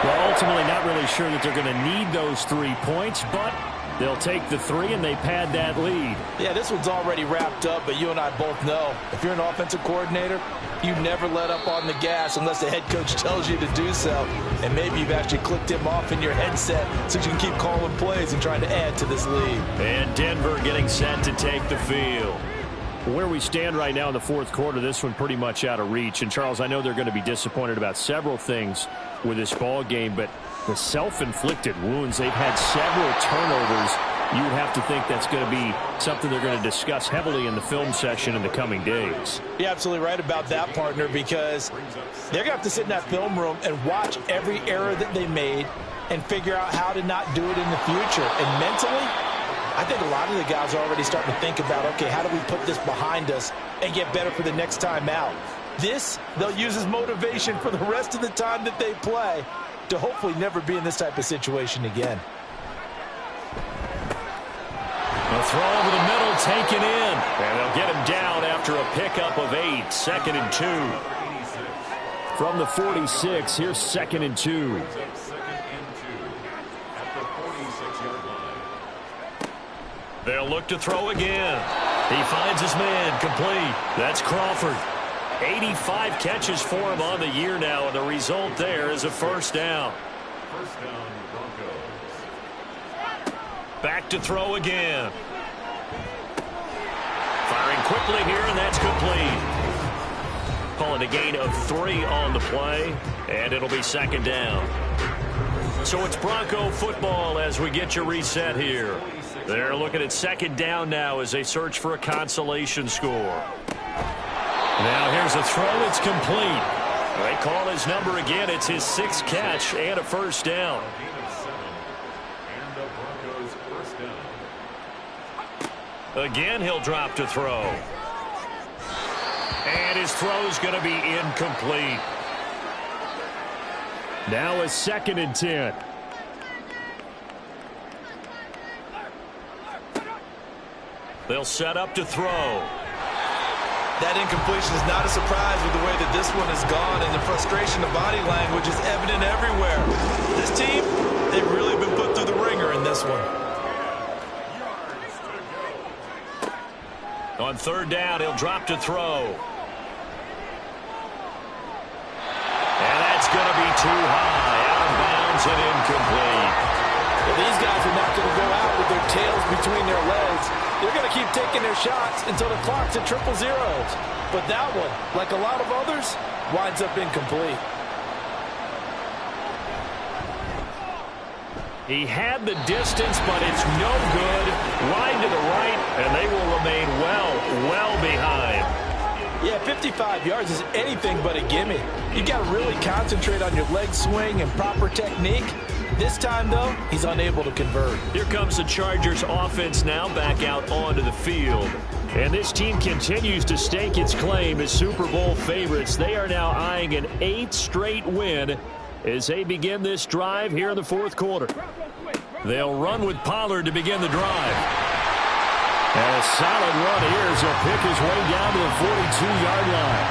D: Well, ultimately not really sure that they're going to need those 3 points, but They'll take the 3, and they pad that lead.
A: Yeah, this one's already wrapped up, but you and I both know if you're an offensive coordinator, you never let up on the gas unless the head coach tells you to do so. And maybe you've actually clicked him off in your headset so you can keep calling plays and trying to add to this lead.
C: And Denver getting set to take the field.
D: Where we stand right now in the fourth quarter, this one pretty much out of reach. And, Charles, I know they're going to be disappointed about several things with this ball game, but the self-inflicted wounds, they've had several turnovers. You would have to think that's going to be something they're going to discuss heavily in the film session in the coming days.
A: You're absolutely right about that, partner, because they're going to have to sit in that film room and watch every error that they made and figure out how to not do it in the future. And mentally, I think a lot of the guys are already starting to think about, okay, how do we put this behind us and get better for the next time out? This, they'll use as motivation for the rest of the time that they play to hopefully never be in this type of situation again.
C: A throw over the middle taken in. And they'll get him down after a pickup of 8. 2nd and 2.
D: From the 46, here's 2nd and 2.
C: They'll look to throw again. He finds his man, complete. That's Crawford. 85 catches for him on the year now, and the result there is a first down.
E: First down, Broncos.
C: Back to throw again. Firing quickly here, and that's complete. Calling a gain of 3 on the play, and it'll be 2nd down. So it's Bronco football as we get you reset here. They're looking at 2nd down now as they search for a consolation score. Now here's a throw. It's complete. They call his number again. It's his 6th catch and a first down.
E: And the Broncos first down.
C: Again, he'll drop to throw. And his throw's going to be incomplete.
D: Now a 2nd and 10.
C: They'll set up to throw.
F: That incompletion is not a surprise with the way that this one has gone, and the frustration of body language is evident everywhere. This team, they've really been put through the ringer in this one.
C: On 3rd down, he'll drop to throw. And that's going to be too high. Out of bounds and incomplete.
A: Well, these guys are not going to go out with their tails between their legs. They're going to keep taking their shots until the clock's at 000. But that one, like a lot of others, winds up incomplete.
C: He had the distance, but it's no good. Wide to the right, and they will remain well behind.
A: Yeah, 55 yards is anything but a gimme. You got to really concentrate on your leg swing and proper technique. This time, though, he's unable to convert.
C: Here comes the Chargers offense now back out onto the field.
D: And this team continues to stake its claim as Super Bowl favorites. They are now eyeing an 8th straight win as they begin this drive here in the fourth quarter.
C: They'll run with Pollard to begin the drive.
D: And a solid run here as he'll pick his way down to the 42-yard line.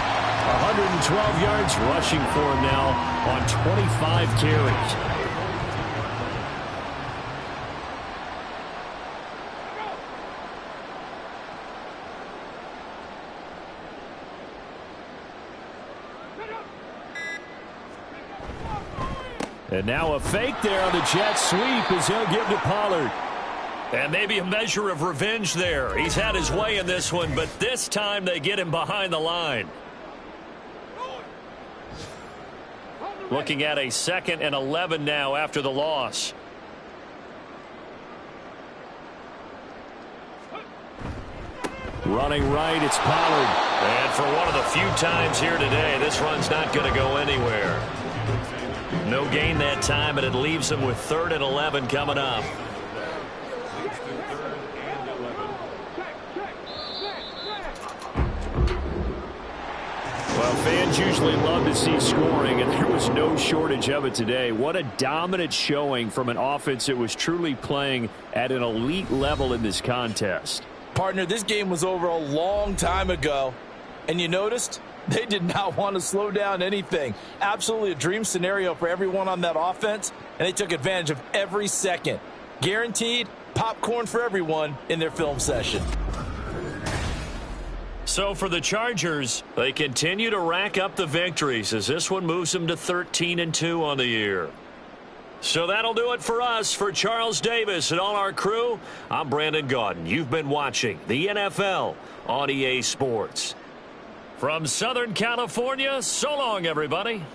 D: 112 yards rushing for him now on 25 carries. And now a fake there on the jet sweep as he'll give to Pollard.
C: And maybe a measure of revenge there. He's had his way in this one, but this time they get him behind the line. Looking at a 2nd and 11 now after the loss.
D: Running right, it's Pollard.
C: And for one of the few times here today, this run's not going to go anywhere. No gain that time, and it leaves them with 3rd and 11 coming up.
D: Well, fans usually love to see scoring, and there was no shortage of it today. What a dominant showing from an offense that was truly playing at an elite level in this contest.
A: Partner, this game was over a long time ago, and you noticed they did not want to slow down anything. Absolutely a dream scenario for everyone on that offense, and they took advantage of every second. Guaranteed popcorn for everyone in their film session.
C: So for the Chargers, they continue to rack up the victories as this one moves them to 13-2 on the year. So that'll do it for us. For Charles Davis and all our crew, I'm Brandon Gaudin. You've been watching the NFL on EA Sports. From Southern California, so long, everybody.